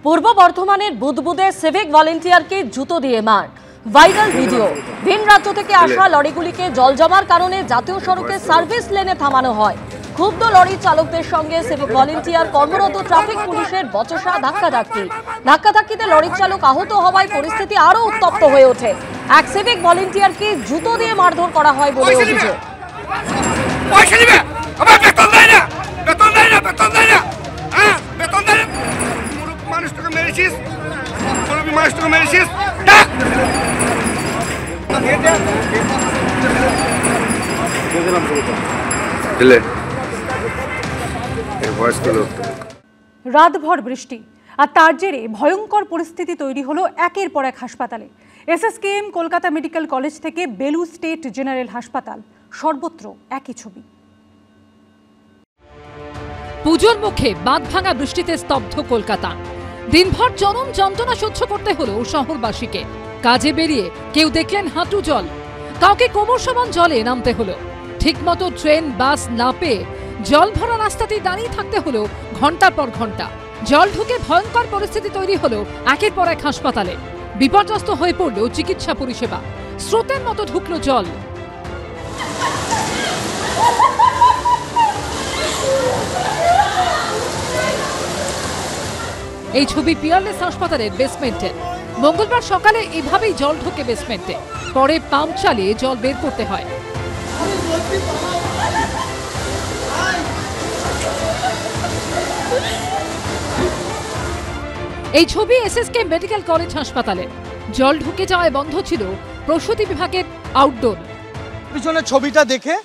পূর্ব বর্ধমানের বুদবুদে সিভিক ভলেন্টিয়ারকে জুতো দিয়ে মার, ভাইরাল ভিডিও। ভিন রাজ্য থেকে আসা লরিগুলিকে জল জমার কারণে জাতীয় সড়কে সার্ভিস লেনে থামানো হয়। ক্ষুব্ধ লরি চালকদের সঙ্গে সিভিক ভলেন্টিয়ার কর্মরত ট্রাফিক পুলিশের বচসা ধাক্কাধাক্কিতে লরির চালক আহত হওয়ায় পরিস্থিতি আরো উত্তপ্ত হয়ে ওঠে। এক সিভিক ভলেন্টিয়ারকে জুতো দিয়ে মারধর করা হয় বলে অভিযোগ। রাতভর বৃষ্টি আর তার জেরে ভয়ঙ্কর পরিস্থিতি তৈরি হলো একের পর এক হাসপাতালে। এসএসকেএম কলকাতা মেডিকেল কলেজ থেকে বেলুর স্টেট জেনারেল হাসপাতাল, সর্বত্র একই ছবি। পুজোর মুখে বাঁধভাঙা বৃষ্টিতে স্তব্ধ কলকাতা। দিনভর চরম যন্ত্রণা সহ্য করতে হলো শহরবাসীকে। কাজে বেরিয়ে কেউ দেখলেন হাঁটু জল, কাউকে কোমর সমান জলে নামতে হলো। ঠিকমতো ট্রেন বাস না পেয়ে জল ভরা রাস্তাতেই দাঁড়িয়ে থাকতে হলো ঘন্টার পর ঘন্টা। জল ঢুকে ভয়ঙ্কর পরিস্থিতি তৈরি হলো একের পর এক হাসপাতালে। বিপর্যস্ত হয়ে পড়ল চিকিৎসা পরিষেবা, স্রোতের মতো ঢুকলো জল। এই ছবি পিয়ারলেস হাসপাতালের বেসমেন্টের। মঙ্গলবার সকালে এভাবেই জল ঢোকে বেসমেন্টে, পরে পাম্প চালিয়ে জল বের করতে হয়। এই ছবি এসএসকে মেডিকেল কলেজ হাসপাতালে। জল ঢুকে যাওয়ায় বন্ধ ছিল প্রসূতি বিভাগের আউটডোর। পিছনের ছবিটা দেখে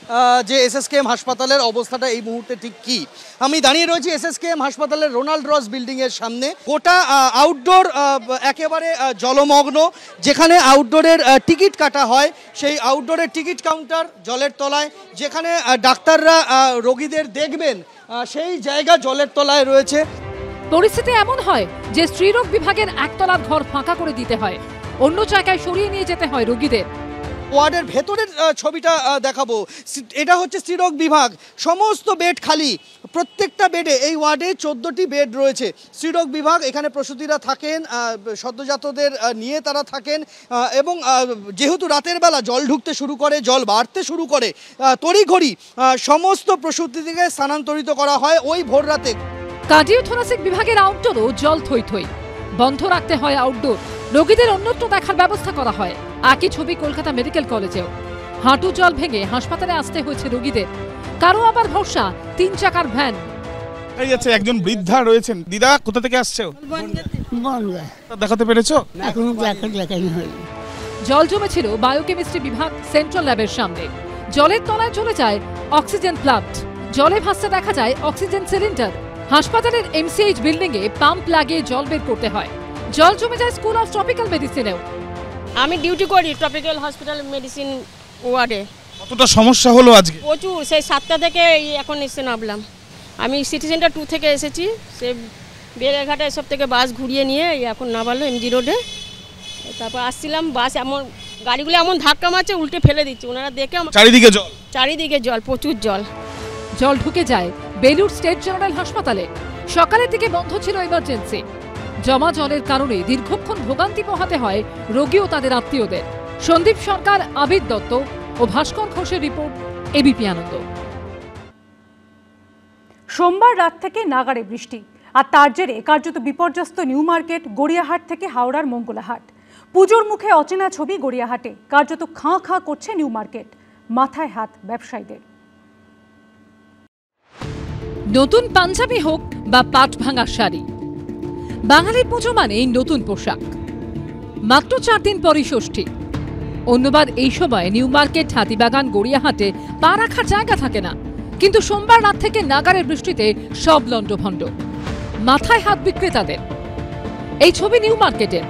যে এসএসকেএম হাসপাতালের অবস্থাটা এই মুহূর্তে ঠিক কি, আমি দাঁড়িয়ে রয়েছি এসএসকেএম হাসপাতালের রোনাল্ড রস বিল্ডিং এর সামনে। গোটা আউটডোর একেবারে জলমগ্ন। যেখানে আউটডোরের টিকিট কাটা হয় সেই আউটডোরের টিকিট কাউন্টার জলের তলায়। যেখানে ডাক্তাররা রোগীদের দেখবেন সেই জায়গা জলের তলায় রয়েছে। পরিস্থিতি এমন হয় যে স্ত্রীরোগ বিভাগের একতলার ঘর ফাঁকা করে দিতে হয়, অন্য জায়গায় সরিয়ে নিয়ে যেতে হয় রোগীদের। ওয়ার্ডের ভেতরের ছবিটা দেখাবো। এটা হচ্ছে স্ত্রীরোগ বিভাগ, সমস্ত বেড খালি। প্রত্যেকটা বেডে এই ওয়ার্ডে 14টি বেড রয়েছে। স্ত্রীরোগ বিভাগ, এখানে প্রসূতিরা থাকেন, সদ্যজাতদের নিয়ে তারা থাকেন। এবং যেহেতু রাতের বেলা জল ঢুকতে শুরু করে, জল বাড়তে শুরু করে, তড়িঘড়ি সমস্ত প্রসূতিকে স্থানান্তরিত করা হয় ওই ভোর রাতে। কার্ডিওথোরাসিক বিভাগের আউটডোরও জল থই থই, বন্ধ রাখতে হয় আউটডোর। রোগীদের অন্যত্র দেখার ব্যবস্থা করা হয়। একই ছবি কলকাতা মেডিকেল কলেজেও। হাঁটু জল ভেঙে হাসপাতালে আসতে হয়েছে রোগীদের। কারো আবার ভরসা 3 চাকার ভ্যান। এই আছে একজন বৃদ্ধা রয়েছেন। দিদা, কোথা থেকে আসছো? দেখাতে পেরেছো? জল জমেছিল বায়োকেমিস্ট্রি বিভাগ সেন্ট্রাল ল্যাবের সামনে। জলের তলায় চলে যায় অক্সিজেন প্লান্ট, জলে ভাসতে দেখা যায় অক্সিজেন সিলিন্ডার। হাসপাতালের এমসিএইচ বিল্ডিং এ পাম্প লাগিয়ে জল বের করতে হয়। জল জমে যায় স্কুল অফ ট্রপিক্যাল মেডিসিনেও। আমি ডিউটি করি ট্রপিক্যাল হসপিটাল মেডিসিন ওয়ার্ডে। কতটা সমস্যা হলো আজকে? প্রচুর, সেই 7টা থেকে এখন এসে নামলাম। আমি সিটি সেন্টার 2 থেকে এসেছি, সে বেড়েঘাটা এসব থেকে বাস ঘুরিয়ে নিয়ে এখন নামালো এমজি রোডে। তারপর আসছিলাম, বাস এমন গাড়িগুলো এমন ধাক্কা মারছে উল্টে ফেলে দিচ্ছে। ওনারা দেখে চারিদিকে জল, চারিদিকে জল, প্রচুর জল। জল ঢুকে যায় বেলুর স্টেট জেনারেল হাসপাতালে। সকালের দিকে বন্ধ ছিল ইমার্জেন্সি। জমা জলের কারণে দীর্ঘক্ষণ ভোগান্তি পোহাতে হয় রোগী ও তাদের আত্মীয়দের। সন্দীপ সরকার, আবির দত্ত ও ভাস্কর ঘোষের রিপোর্ট, এবিপি আনন্দ। সোমবার রাত থেকে নাগাড়ে বৃষ্টি আর তার জেরে কার্যত বিপর্যস্ত নিউ মার্কেট, গড়িয়াহাট থেকে হাওড়ার মঙ্গলাহাট। পুজোর মুখে অচেনা ছবি গড়িয়াহাটে। কার্যত খাঁ খাঁ করছে নিউ মার্কেট, মাথায় হাত ব্যবসায়ীদের। নতুন পাঞ্জাবি হোক বা পাট ভাঙা শাড়ি, বাঙালির পুজো মানে নতুন পোশাক। মাত্র 4 দিন পরই ষষ্ঠী। অন্যবার এই সময় নিউ মার্কেট, হাতিবাগান, গড়িয়াহাটে পা রাখার জায়গা থাকে না। কিন্তু সোমবার রাত থেকে নাগাড়ের বৃষ্টিতে সব লণ্ডভণ্ড, মাথায় হাত বিক্রেতাদের। এই ছবি নিউ মার্কেটের।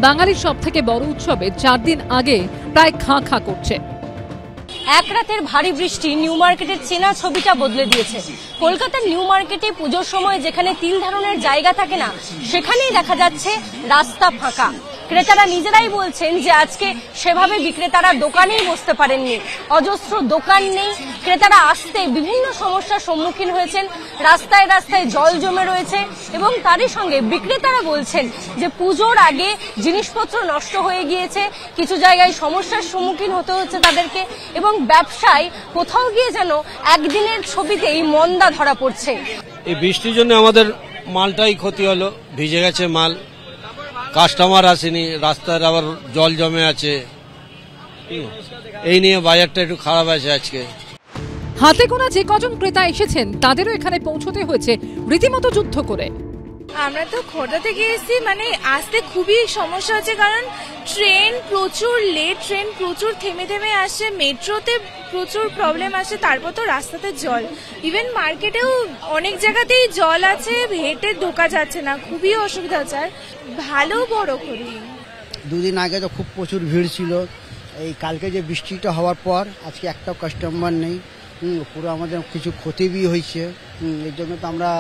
বাঙালির সব থেকে বড় উৎসবের 4 দিন আগে প্রায় খাঁ খাঁ করছে। এক রাতের ভারী বৃষ্টি নিউ মার্কেটের চেনা ছবিটা বদলে দিয়েছে। কলকাতার নিউ মার্কেটে পুজোর সময় যেখানে তিল ধারণের জায়গা থাকে না, সেখানেই দেখা যাচ্ছে রাস্তা ফাঁকা। ক্রেতারা নিজেরাই বলছেন যে আজকে সেভাবে বিক্রেতারা দোকানেই বসতে পারেননি, অজস্র দোকান নেই, ক্রেতারা আসতে বিভিন্ন সমস্যার সম্মুখীন হয়েছেন, রাস্তায় রাস্তায় জল জমে রয়েছে এবং তারই সঙ্গে বিক্রেতারা বলছেন যে পুজোর আগে জিনিসপত্র নষ্ট হয়ে গিয়েছে, কিছু জায়গায় সমস্যার সম্মুখীন হতে হচ্ছে তাদেরকে এবং ব্যবসায় কোথাও গিয়ে যেন একদিনের ছবিতেই মন্দা ধরা পড়ছে। এই বৃষ্টির জন্য আমাদের মালটাই ক্ষতি হলো, ভিজে গেছে মাল, কাস্টমার আসেনি, রাস্তার আবার জল জমে আছে, এই নিয়ে বাজারটা একটু খারাপ আছে আজকে। হাতে গোনা যে কজন ক্রেতা এসেছেন তাদেরও এখানে পৌঁছতে হয়েছে রীতিমতো যুদ্ধ করে। আমরা তো খোর্ধা থেকে এসেছি, মানে আসতে খুবই সমস্যা হচ্ছে, কারণ ট্রেন প্রচুর লেট, ট্রেন প্রচুর থেমে থেমে আসে, মেট্রোতে প্রচুর প্রবলেম আসে, তারপর তো রাস্তাতে জল, ইভেন মার্কেটেও অনেক জায়গাতেই জল আছে, হেঁটে ঢোকা যাচ্ছে না, খুবই অসুবিধা হচ্ছে। আর ভালো বড় করি দুদিন আগে তো খুব প্রচুর ভিড় ছিল, এই কালকে যে বৃষ্টিটা হওয়ার পর আজকে একটাও কাস্টমার নেই, পুরো আমাদের কিছু ক্ষতি হয়েছে, এর জন্য তো আমরা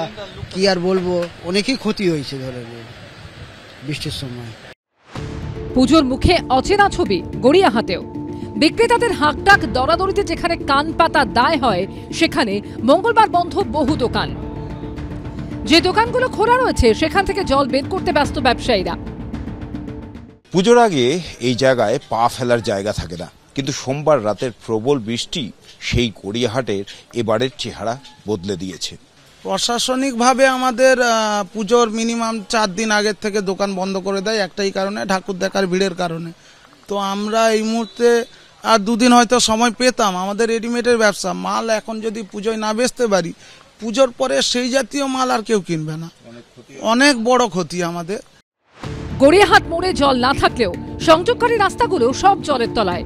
কি আর বলবো, অনেকই ক্ষতি হয়েছে ধরে বৃষ্টির সময়। পুজোর মুখে অচেনা ছবি গড়িয়াহাটেও। বিক্রেতাদের হাঁকটাক দরাদরিতে যেখানে কান পাতা দায় হয়, সেখানে মঙ্গলবার বন্ধ বহু দোকান। যে দোকানগুলো খোলা রয়েছে সেখান থেকে জল বের করতে ব্যস্ত ব্যবসায়ীরা। পুজোর আগে এই জায়গায় পা ফেলার জায়গা থাকে না, কিন্তু সোমবার রাতের প্রবল বৃষ্টি সেই গড়িয়াহাটের এবারের চেহারা বদলে দিয়েছে। প্রশাসনিকভাবে আমাদের পুজোর মিনিমাম 4 দিন আগের থেকে দোকান বন্ধ করে দেয়, একটাই কারণে, ঠাকুর দেখার ভিড়ের কারণে। তো আমরা এই মুহূর্তে আর 2 দিন হয়তো সময় পেতাম, আমাদের রেডিমেডের ব্যবসা, মাল এখন যদি পুজোয় না বেচতে পারি, পুজোর পরে সেই জাতীয় মাল আর কেউ কিনবে না, অনেক বড় ক্ষতি আমাদের। গড়িয়াহাট মোড়ে জল না থাকলেও সংযোগকারী রাস্তাগুলো সব জলের তলায়,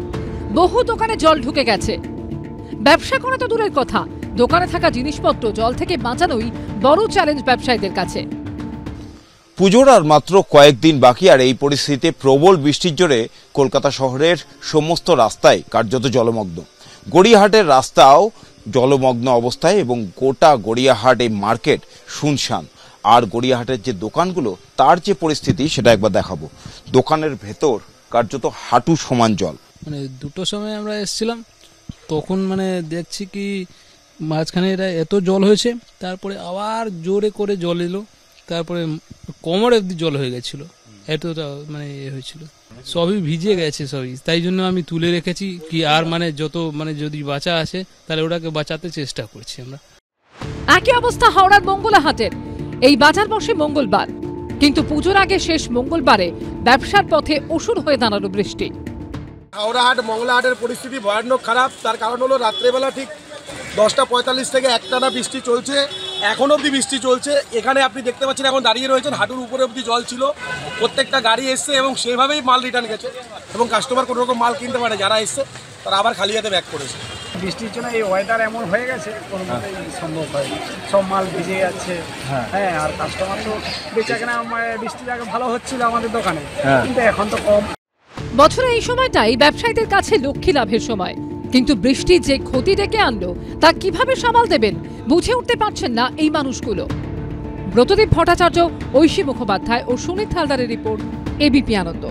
বহু দোকানে জল ঢুকে গেছে। ব্যবসা করা তো দূরের কথা, দোকানে থাকা জিনিসপত্র জল থেকে বাঁচানোই বড় চ্যালেঞ্জ ব্যবসায়ীদের কাছে। পুজোর আর মাত্র কয়েকদিন বাকি, আর এই পরিস্থিতিতে প্রবল বৃষ্টির জোরে কলকাতা শহরের সমস্ত রাস্তায় কার্যত জলমগ্ন। গড়িয়াহাটের রাস্তাও জলমগ্ন অবস্থায় এবং গোটা গড়িয়াহাট এই মার্কেট শুনশান। আর গড়িয়াহাটের যে দোকানগুলো, তার যে পরিস্থিতি সেটা একবার দেখাবো। দোকানের ভেতর কার্যত হাঁটু সমান জল। মানে 2টোর সময় আমরা এসেছিলাম, তখন মানে দেখছি কি মাঝখানে এটা এত জল হয়েছে, তারপরে আবার জোরে করে জল এলো, তারপরে কোমর অবধি জল হয়ে গেছিল, এতটা মানে হয়েছিল, সবই ভিজে গেছে সবই। তাই জন্য আমি তুলে রেখেছি কি আর মানে যত মানে যদি বাঁচা আছে তাহলে ওটাকে বাঁচাতে চেষ্টা করছি আমরা। একই অবস্থা হাওড়ার মঙ্গলাহাটের। এই বাজার বসে মঙ্গলবার, কিন্তু পুজোর আগে শেষ মঙ্গলবারে ব্যবসার পথে অসুর হয়ে দাঁড়ালো বৃষ্টি। হাওড়াহাট মঙ্গলাহাটের পরিস্থিতি ভয়ানক খারাপ। তার কারণ হলো রাত্রেবেলা ঠিক 10:45 থেকে একটানা বৃষ্টি চলছে, এখন অবধি বৃষ্টি চলছে। এখানে আপনি দেখতে পাচ্ছেন এখন দাঁড়িয়ে রয়েছেন, হাঁটুর উপরে অবধি জল ছিল, প্রত্যেকটা গাড়ি এসছে এবং সেভাবেই মাল রিটার্ন গেছে এবং কাস্টমার কোনো রকম মাল কিনতে পারে, যারা এসছে তারা আবার খালি হাতে ব্যাক করেছে। বৃষ্টির জন্য এই ওয়েদার এমন হয়ে গেছে, কোনো মতেই সম্ভব হয়, সব মাল ভিজে যাচ্ছে। হ্যাঁ, আর কাস্টমার তো বেচাকেনা বৃষ্টির আগে ভালো হচ্ছিল আমাদের দোকানে, কিন্তু এখন তো কম। বছরে এই সময়টাই ব্যবসায়ীদের কাছে লক্ষ্মী লাভের সময়, কিন্তু বৃষ্টি যে ক্ষতি ডেকে আনলো তা কিভাবে সামাল দেবেন বুঝে উঠতে পারছেন না এই মানুষগুলো। ব্রতদীপ ভট্টাচার্য, ঐশী মুখোপাধ্যায় ও সুনীত হালদারের রিপোর্ট, এবিপি আনন্দ।